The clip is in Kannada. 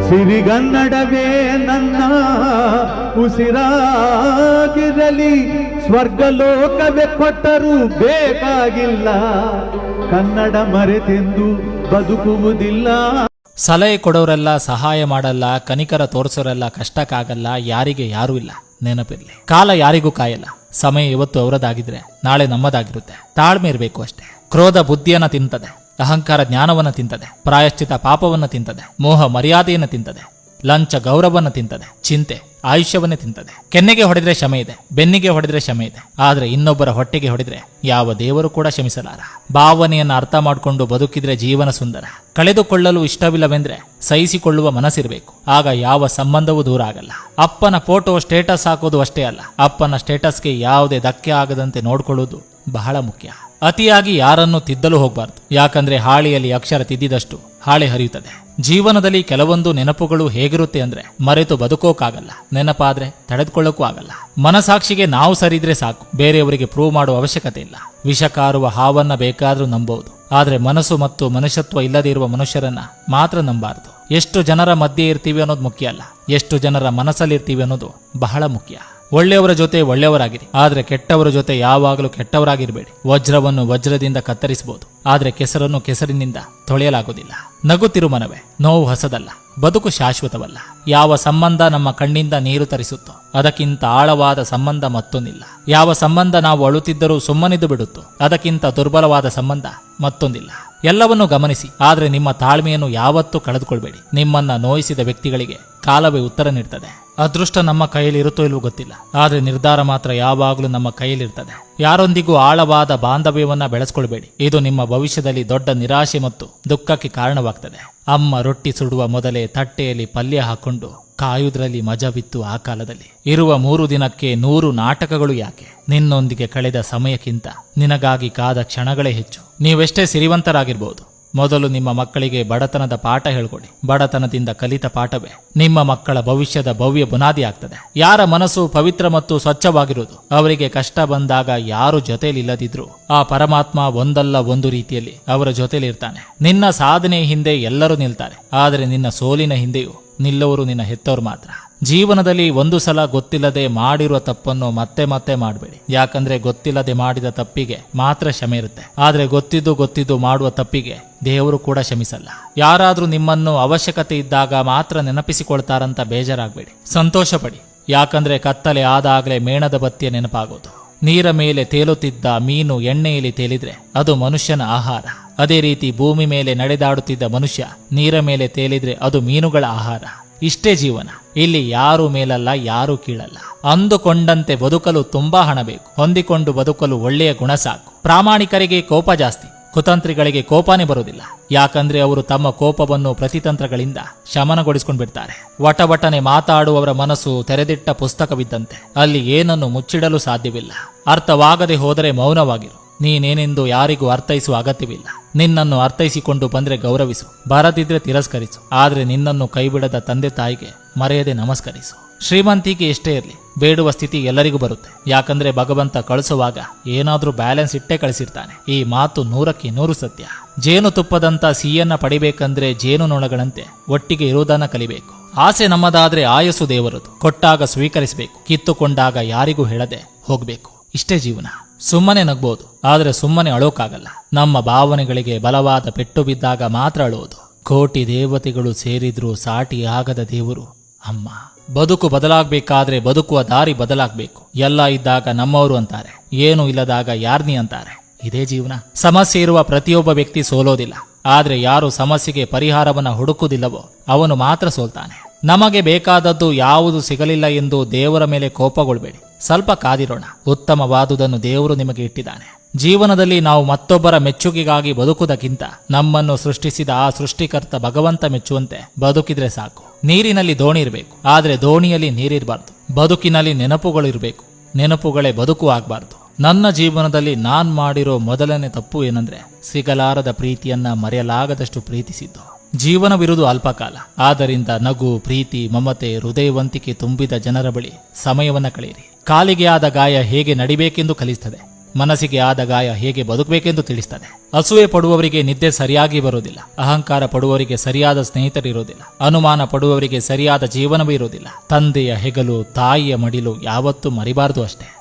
ಸಿರಿಗನ್ನಡವೇ ನನ್ನ ಉಸಿರಾಗಿರಲಿ, ಸ್ವರ್ಗಲೋಕವೇ ಕೊಟ್ಟರೂ ಬೇಕಾಗಿಲ್ಲ, ಕನ್ನಡ ಮರೆತೆಂದು ಬದುಕುವುದಿಲ್ಲ. ಸಲಹೆ ಕೊಡೋರೆಲ್ಲ ಸಹಾಯ ಮಾಡಲ್ಲ, ಕನಿಕರ ತೋರಿಸೋರೆಲ್ಲ ಕಷ್ಟಕ್ಕಾಗಲ್ಲ, ಯಾರಿಗೆ ಯಾರೂ ಇಲ್ಲ. ನೆನಪಿರ್ಲಿ, ಕಾಲ ಯಾರಿಗೂ ಕಾಯಲ್ಲ. ಸಮಯ ಇವತ್ತು ಅವರದಾಗಿದ್ರೆ ನಾಳೆ ನಮ್ಮದಾಗಿರುತ್ತೆ. ತಾಳ್ಮೆ ಇರಬೇಕು ಅಷ್ಟೇ. ಕ್ರೋಧ ಬುದ್ಧಿಯನ್ನ ತಿಂತದೆ, ಅಹಂಕಾರ ಜ್ಞಾನವನ್ನ ತಿಂತದೆ, ಪ್ರಾಯಶ್ಚಿತ ಪಾಪವನ್ನ ತಿಂತದೆ, ಮೋಹ ಮರ್ಯಾದೆಯನ್ನ ತಿಂತದೆ, ಲಂಚ ಗೌರವನ್ನ ತಿಂತದೆ, ಚಿಂತೆ ಆಯುಷ್ಯವನ್ನೇ ತಿಂತದೆ. ಕೆನ್ನೆಗೆ ಹೊಡೆದ್ರೆ ಕ್ಷಮೆ ಇದೆ, ಬೆನ್ನಿಗೆ ಹೊಡೆದ್ರೆ ಕ್ಷಮೆ ಇದೆ, ಆದ್ರೆ ಇನ್ನೊಬ್ಬರ ಹೊಟ್ಟೆಗೆ ಹೊಡೆದ್ರೆ ಯಾವ ದೇವರು ಕೂಡ ಕ್ಷಮಿಸಲಾರ. ಭಾವನೆಯನ್ನ ಅರ್ಥ ಮಾಡಿಕೊಂಡು ಬದುಕಿದ್ರೆ ಜೀವನ ಸುಂದರ. ಕಳೆದುಕೊಳ್ಳಲು ಇಷ್ಟವಿಲ್ಲವೆಂದ್ರೆ ಸಹಿಸಿಕೊಳ್ಳುವ ಮನಸ್ಸಿರಬೇಕು, ಆಗ ಯಾವ ಸಂಬಂಧವೂ ದೂರ ಆಗಲ್ಲ. ಅಪ್ಪನ ಫೋಟೋ ಸ್ಟೇಟಸ್ ಹಾಕೋದು ಅಷ್ಟೇ ಅಲ್ಲ, ಅಪ್ಪನ ಸ್ಟೇಟಸ್ಗೆ ಯಾವುದೇ ಧಕ್ಕೆ ಆಗದಂತೆ ನೋಡ್ಕೊಳ್ಳೋದು ಬಹಳ ಮುಖ್ಯ. ಅತಿಯಾಗಿ ಯಾರನ್ನು ತಿದ್ದಲು ಹೋಗಬಾರ್ದು, ಯಾಕಂದ್ರೆ ಹಾಳಿಯಲ್ಲಿ ಅಕ್ಷರ ತಿದ್ದಿದಷ್ಟು ಹಾಳೆ ಹರಿಯುತ್ತದೆ. ಜೀವನದಲ್ಲಿ ಕೆಲವೊಂದು ನೆನಪುಗಳು ಹೇಗಿರುತ್ತೆ ಅಂದ್ರೆ ಮರೆತು ಬದುಕೋಕಾಗಲ್ಲ, ನೆನಪಾದ್ರೆ ತಡೆದುಕೊಳ್ಳೋಕ್ಕೂ ಆಗಲ್ಲ. ಮನಸಾಕ್ಷಿಗೆ ನಾವು ಸರಿದ್ರೆ ಸಾಕು, ಬೇರೆಯವರಿಗೆ ಪ್ರೂವ್ ಮಾಡುವ ಅವಶ್ಯಕತೆ ಇಲ್ಲ. ವಿಷಕಾರುವ ಹಾವನ್ನ ಬೇಕಾದ್ರೂ ನಂಬಬಹುದು, ಆದ್ರೆ ಮನಸ್ಸು ಮತ್ತು ಮನುಷ್ಯತ್ವ ಇಲ್ಲದೇ ಇರುವ ಮನುಷ್ಯರನ್ನ ಮಾತ್ರ ನಂಬಾರದು. ಎಷ್ಟು ಜನರ ಮಧ್ಯೆ ಇರ್ತೀವಿ ಅನ್ನೋದು ಮುಖ್ಯ ಅಲ್ಲ, ಎಷ್ಟು ಜನರ ಮನಸ್ಸಲ್ಲಿರ್ತೀವಿ ಅನ್ನೋದು ಬಹಳ ಮುಖ್ಯ. ಒಳ್ಳೆಯವರ ಜೊತೆ ಒಳ್ಳೆಯವರಾಗಿರಿ, ಆದ್ರೆ ಕೆಟ್ಟವರ ಜೊತೆ ಯಾವಾಗಲೂ ಕೆಟ್ಟವರಾಗಿರಬೇಡಿ. ವಜ್ರವನ್ನು ವಜ್ರದಿಂದ ಕತ್ತರಿಸಬಹುದು, ಆದ್ರೆ ಕೆಸರನ್ನು ಕೆಸರಿನಿಂದ ತೊಳೆಯಲಾಗುವುದಿಲ್ಲ. ನಗುತ್ತಿರು ಮನವೇ, ನೋವು ಹೊಸದಲ್ಲ, ಬದುಕು ಶಾಶ್ವತವಲ್ಲ. ಯಾವ ಸಂಬಂಧ ನಮ್ಮ ಕಣ್ಣಿಂದ ನೀರು ತರಿಸುತ್ತೋ ಅದಕ್ಕಿಂತ ಆಳವಾದ ಸಂಬಂಧ ಮತ್ತೊಂದಿಲ್ಲ. ಯಾವ ಸಂಬಂಧ ನಾವು ಅಳುತ್ತಿದ್ದರೂ ಸುಮ್ಮನಿದ್ದು ಬಿಡುತ್ತೋ ಅದಕ್ಕಿಂತ ದುರ್ಬಲವಾದ ಸಂಬಂಧ ಮತ್ತೊಂದಿಲ್ಲ. ಎಲ್ಲವನ್ನೂ ಗಮನಿಸಿ, ಆದ್ರೆ ನಿಮ್ಮ ತಾಳ್ಮೆಯನ್ನು ಯಾವತ್ತೂ ಕಳೆದುಕೊಳ್ಬೇಡಿ. ನಿಮ್ಮನ್ನ ನೋಯಿಸಿದ ವ್ಯಕ್ತಿಗಳಿಗೆ ಕಾಲವೇ ಉತ್ತರ ನೀಡ್ತದೆ. ಅದೃಷ್ಟ ನಮ್ಮ ಕೈಯಲ್ಲಿ ಇರುತ್ತೋ ಇಲ್ವೋ ಗೊತ್ತಿಲ್ಲ, ಆದ್ರೆ ನಿರ್ಧಾರ ಮಾತ್ರ ಯಾವಾಗಲೂ ನಮ್ಮ ಕೈಯಲ್ಲಿರ್ತದೆ. ಯಾರೊಂದಿಗೂ ಆಳವಾದ ಬಾಂಧವ್ಯವನ್ನ ಬೆಳೆಸ್ಕೊಳ್ಬೇಡಿ, ಇದು ನಿಮ್ಮ ಭವಿಷ್ಯದಲ್ಲಿ ದೊಡ್ಡ ನಿರಾಶೆ ಮತ್ತು ದುಃಖಕ್ಕೆ ಕಾರಣವಾಗ್ತದೆ. ಅಮ್ಮ ರೊಟ್ಟಿ ಸುಡುವ ಮೊದಲೇ ತಟ್ಟೆಯಲ್ಲಿ ಪಲ್ಯ ಹಾಕೊಂಡು ಕಾಯುವುದರಲ್ಲಿ ಮಜವಿತ್ತು ಆ ಕಾಲದಲ್ಲಿ. ಇರುವ 3 ದಿನಕ್ಕೆ 100 ನಾಟಕಗಳು ಯಾಕೆ? ನಿನ್ನೊಂದಿಗೆ ಕಳೆದ ಸಮಯಕ್ಕಿಂತ ನಿನಗಾಗಿ ಕಾದ ಕ್ಷಣಗಳೇ ಹೆಚ್ಚು. ನೀವೆಷ್ಟೇ ಸಿರಿವಂತರಾಗಿರ್ಬೋದು, ಮೊದಲು ನಿಮ್ಮ ಮಕ್ಕಳಿಗೆ ಬಡತನದ ಪಾಠ ಹೇಳ್ಕೊಡಿ. ಬಡತನದಿಂದ ಕಲಿತ ಪಾಠವೇ ನಿಮ್ಮ ಮಕ್ಕಳ ಭವಿಷ್ಯದ ಭವ್ಯ ಬುನಾದಿ ಆಗ್ತದೆ. ಯಾರ ಮನಸ್ಸು ಪವಿತ್ರ ಮತ್ತು ಸ್ವಚ್ಛವಾಗಿರುವುದು, ಅವರಿಗೆ ಕಷ್ಟ ಬಂದಾಗ ಯಾರು ಜೊತೆಯಲ್ಲಿಲ್ಲದಿದ್ರು ಆ ಪರಮಾತ್ಮ ಒಂದಲ್ಲ ಒಂದು ರೀತಿಯಲ್ಲಿ ಅವರ ಜೊತೆಲಿರ್ತಾನೆ. ನಿನ್ನ ಸಾಧನೆ ಹಿಂದೆ ಎಲ್ಲರೂ ನಿಲ್ತಾರೆ, ಆದರೆ ನಿನ್ನ ಸೋಲಿನ ಹಿಂದೆಯೂ ನಿಲ್ಲವರು ನಿನ್ನ ಹೆತ್ತವರು ಮಾತ್ರ. ಜೀವನದಲ್ಲಿ ಒಂದು ಸಲ ಗೊತ್ತಿಲ್ಲದೆ ಮಾಡಿರುವ ತಪ್ಪನ್ನು ಮತ್ತೆ ಮತ್ತೆ ಮಾಡಬೇಡಿ, ಯಾಕಂದ್ರೆ ಗೊತ್ತಿಲ್ಲದೆ ಮಾಡಿದ ತಪ್ಪಿಗೆ ಮಾತ್ರ ಕ್ಷಮೆ ಇರುತ್ತೆ, ಆದ್ರೆ ಗೊತ್ತಿದ್ದು ಮಾಡುವ ತಪ್ಪಿಗೆ ದೇವರು ಕೂಡ ಕ್ಷಮಿಸಲ್ಲ. ಯಾರಾದ್ರೂ ನಿಮ್ಮನ್ನು ಅವಶ್ಯಕತೆ ಇದ್ದಾಗ ಮಾತ್ರ ನೆನಪಿಸಿಕೊಳ್ತಾರಂತ ಬೇಜಾರಾಗಬೇಡಿ, ಸಂತೋಷ ಪಡಿ. ಯಾಕಂದ್ರೆ ಕತ್ತಲೆ ಆದಾಗಲೇ ಮೇಣದ ಬತ್ತಿಯ ನೆನಪಾಗೋದು. ನೀರ ಮೇಲೆ ತೇಲುತ್ತಿದ್ದ ಮೀನು ಎಣ್ಣೆಯಲ್ಲಿ ತೇಲಿದ್ರೆ ಅದು ಮನುಷ್ಯನ ಆಹಾರ. ಅದೇ ರೀತಿ ಭೂಮಿ ಮೇಲೆ ನಡೆದಾಡುತ್ತಿದ್ದ ಮನುಷ್ಯ ನೀರ ಮೇಲೆ ತೇಲಿದ್ರೆ ಅದು ಮೀನುಗಳ ಆಹಾರ. ಇಷ್ಟೇ ಜೀವನ, ಇಲ್ಲಿ ಯಾರು ಮೇಲಲ್ಲ, ಯಾರು ಕೀಳಲ್ಲ. ಅಂದುಕೊಂಡಂತೆ ಬದುಕಲು ತುಂಬಾ ಹಣ ಬೇಕು, ಹೊಂದಿಕೊಂಡು ಬದುಕಲು ಒಳ್ಳೆಯ ಗುಣ ಸಾಕು. ಪ್ರಾಮಾಣಿಕರಿಗೆ ಕೋಪ ಜಾಸ್ತಿ, ಕುತಂತ್ರಿಗಳಿಗೆ ಕೋಪನೇ ಬರುವುದಿಲ್ಲ, ಯಾಕಂದ್ರೆ ಅವರು ತಮ್ಮ ಕೋಪವನ್ನು ಪ್ರತಿತಂತ್ರಗಳಿಂದ ಶಮನಗೊಳಿಸಿಕೊಂಡು ಬಿಡ್ತಾರೆ. ವಟವಟನೆ ಮಾತಾಡುವವರ ಮನಸ್ಸು ತೆರೆದಿಟ್ಟ ಪುಸ್ತಕವಿದ್ದಂತೆ, ಅಲ್ಲಿ ಏನನ್ನು ಮುಚ್ಚಿಡಲು ಸಾಧ್ಯವಿಲ್ಲ. ಅರ್ಥವಾಗದೆ ಹೋದರೆ ಮೌನವಾಗಿರು. ನೀನೇನೆಂದು ಯಾರಿಗೂ ಅರ್ಥೈಸುವ ಅಗತ್ಯವಿಲ್ಲ. ನಿನ್ನನ್ನು ಅರ್ಥೈಸಿಕೊಂಡು ಬಂದ್ರೆ ಗೌರವಿಸು, ಬರದಿದ್ರೆ ತಿರಸ್ಕರಿಸು, ಆದ್ರೆ ನಿನ್ನನ್ನು ಕೈಬಿಡದ ತಂದೆ ತಾಯಿಗೆ ಮರೆಯದೆ ನಮಸ್ಕರಿಸು. ಶ್ರೀಮಂತಿಕೆ ಎಷ್ಟೇ ಇರಲಿ, ಬೇಡುವ ಸ್ಥಿತಿ ಎಲ್ಲರಿಗೂ ಬರುತ್ತೆ, ಯಾಕಂದ್ರೆ ಭಗವಂತ ಕಳಿಸುವಾಗ ಏನಾದ್ರೂ ಬ್ಯಾಲೆನ್ಸ್ ಇಟ್ಟೇ ಕಳಿಸಿರ್ತಾನೆ. ಈ ಮಾತು 100ಕ್ಕೆ 100 ಸತ್ಯ. ಜೇನು ತುಪ್ಪದಂತ ಸಿಹಿಯನ್ನ ಪಡಿಬೇಕಂದ್ರೆ ಜೇನುನೊಣಗಳಂತೆ ಒಟ್ಟಿಗೆ ಇರುವುದನ್ನ ಕಲಿಬೇಕು. ಆಸೆ ನಮ್ಮದಾದ್ರೆ ಆಯಸ್ಸು ದೇವರದು, ಕೊಟ್ಟಾಗ ಸ್ವೀಕರಿಸಬೇಕು, ಕಿತ್ತುಕೊಂಡಾಗ ಯಾರಿಗೂ ಹೇಳದೆ ಹೋಗ್ಬೇಕು. ಇಷ್ಟೇ ಜೀವನ. ಸುಮ್ಮನೆ ನಗ್ಬೋದು, ಆದ್ರೆ ಸುಮ್ಮನೆ ಅಳೋಕಾಗಲ್ಲ. ನಮ್ಮ ಭಾವನೆಗಳಿಗೆ ಬಲವಾದ ಪೆಟ್ಟು ಬಿದ್ದಾಗ ಮಾತ್ರ ಅಳುವುದು. ಕೋಟಿ ದೇವತೆಗಳು ಸೇರಿದ್ರೂ ಸಾಟಿ ಆಗದ ದೇವರು ಅಮ್ಮ. ಬದುಕು ಬದಲಾಗಬೇಕಾದ್ರೆ ಬದುಕುವ ದಾರಿ ಬದಲಾಗಬೇಕು. ಎಲ್ಲ ಇದ್ದಾಗ ನಮ್ಮವರು ಅಂತಾರೆ, ಏನು ಇಲ್ಲದಾಗ ಯಾರ್ನಿ ಅಂತಾರೆ. ಇದೇ ಜೀವನ. ಸಮಸ್ಯೆ ಇರುವ ಪ್ರತಿಯೊಬ್ಬ ವ್ಯಕ್ತಿ ಸೋಲೋದಿಲ್ಲ, ಆದ್ರೆ ಯಾರು ಸಮಸ್ಯೆಗೆ ಪರಿಹಾರವನ್ನ ಹುಡುಕುವುದಿಲ್ಲವೋ ಅವನು ಮಾತ್ರ ಸೋಲ್ತಾನೆ. ನಮಗೆ ಬೇಕಾದದ್ದು ಯಾವುದು ಸಿಗಲಿಲ್ಲ ಎಂದು ದೇವರ ಮೇಲೆ ಕೋಪಗೊಳ್ಬೇಡಿ, ಸ್ವಲ್ಪ ಕಾದಿರೋಣ. ಉತ್ತಮವಾದುದನ್ನು ದೇವರು ನಿಮಗೆ ಇಟ್ಟಿದ್ದಾನೆ. ಜೀವನದಲ್ಲಿ ನಾವು ಮತ್ತೊಬ್ಬರ ಮೆಚ್ಚುಗೆಗಾಗಿ ಬದುಕುವುದಕ್ಕಿಂತ ನಮ್ಮನ್ನು ಸೃಷ್ಟಿಸಿದ ಆ ಸೃಷ್ಟಿಕರ್ತ ಭಗವಂತ ಮೆಚ್ಚುವಂತೆ ಬದುಕಿದ್ರೆ ಸಾಕು. ನೀರಿನಲ್ಲಿ ದೋಣಿ ಇರಬೇಕು, ಆದ್ರೆ ದೋಣಿಯಲ್ಲಿ ನೀರಿರಬಾರ್ದು. ಬದುಕಿನಲ್ಲಿ ನೆನಪುಗಳಿರಬೇಕು, ನೆನಪುಗಳೇ ಬದುಕು ಆಗಬಾರ್ದು. ನನ್ನ ಜೀವನದಲ್ಲಿ ನಾನ್ ಮಾಡಿರೋ ಮೊದಲನೇ ತಪ್ಪು ಏನಂದ್ರೆ ಸಿಗಲಾರದ ಪ್ರೀತಿಯನ್ನ ಮರೆಯಲಾಗದಷ್ಟು ಪ್ರೀತಿಸಿದ್ದು. ಜೀವನವಿರುವುದು ಅಲ್ಪಕಾಲ, ಆದ್ದರಿಂದ ನಗು, ಪ್ರೀತಿ, ಮಮತೆ, ಹೃದಯವಂತಿಕೆ ತುಂಬಿದ ಜನರ ಬಳಿ ಸಮಯವನ್ನ ಕಳೆಯಿರಿ. ಕಾಲಿಗೆ ಆದ ಗಾಯ ಹೇಗೆ ನಡಿಬೇಕೆಂದು ಕಲಿಸ್ತದೆ, ಮನಸ್ಸಿಗೆ ಆದ ಗಾಯ ಹೇಗೆ ಬದುಕಬೇಕೆಂದು ತಿಳಿಸ್ತದೆ. ಅಸೂಯೆ ಪಡುವವರಿಗೆ ನಿದ್ದೆ ಸರಿಯಾಗಿ ಬರುವುದಿಲ್ಲ. ಅಹಂಕಾರ ಪಡುವವರಿಗೆ ಸರಿಯಾದ ಸ್ನೇಹಿತರಿರುವುದಿಲ್ಲ. ಅನುಮಾನ ಪಡುವವರಿಗೆ ಸರಿಯಾದ ಜೀವನವೂ ಇರುವುದಿಲ್ಲ. ತಂದೆಯ ಹೆಗಲು ತಾಯಿಯ ಮಡಿಲು ಯಾವತ್ತೂ ಮರಿಬಾರದು ಅಷ್ಟೇ.